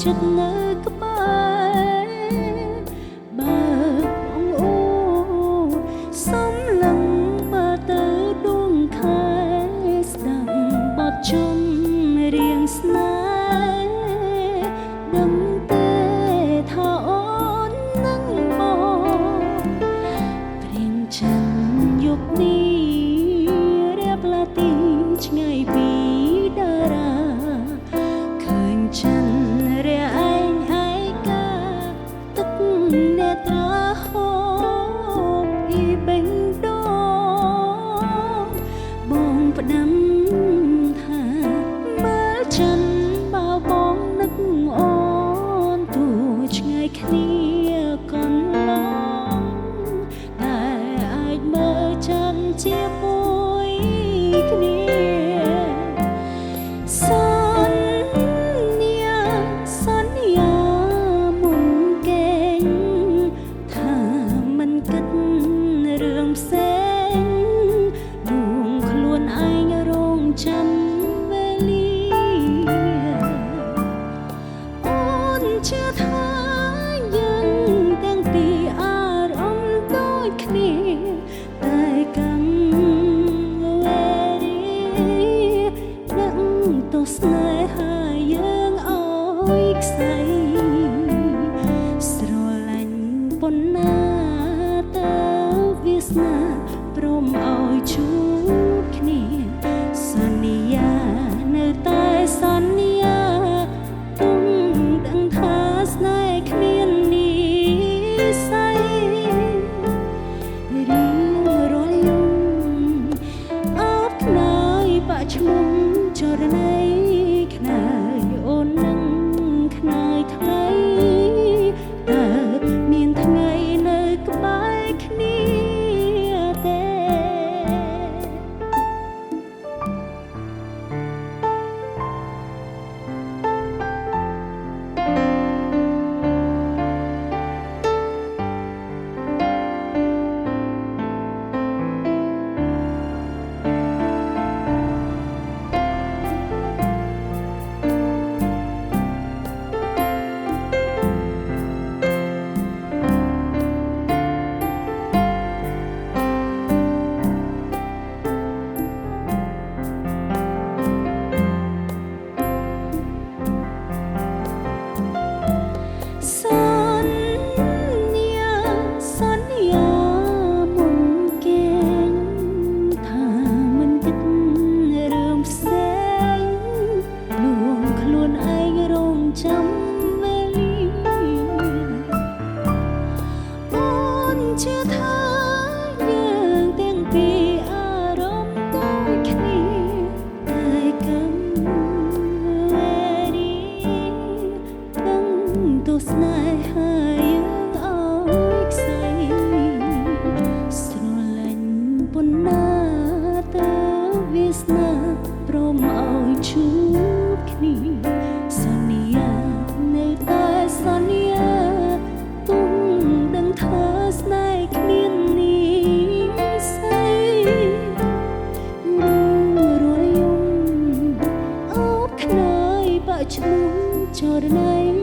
ចិត្តនៅក្បែរបើបងអូសំឡឹងបើទៅដួងខែស្ដាប់បទជុំរៀងស្នេហ៍ដឹងទេថាអូននឹងបងព្រៀងចិនយប់នេះរៀបឡាទីឆ្ងាយពីតារាឃើញចិនរះឯងឯកាទឹកអ្នកត្រាហូបអ៊ីបេងដូបងផ្ដាំថាមើលចិនបើបងនឹកអូនទូឆ្ងាយគ្នាកន្លងតែអាចមើលចិនជាមួយគ្នាសន្យាមុនគេងថាមិនគិតរឿងផ្សេងដួងខ្លួនឯងរងចាំវេលាអូនជឿថាយើងទាំងពីរអារម្មណ៍ដូចគ្នាតែកម្មវេរីដឹងទស្សនេហាយើងឲ្យខ្សែស្រឡាញ់ប៉ុណ្ណាទៅវាសនាព្រមឲ្យជួបគ្នាសន្យានៅតែសន្យាទុំដឹងថាស្នេហ៍គ្មាននិស្ស័យរៀងរាល់យំអោបខ្នើយបាក់ឈ្មោះចរណៃខ្នើយអូននឹងខ្នើយថ្ងៃតើមានថ្ងៃនៅក្បែរគ្នាទេ ឈ្មោះចរណៃ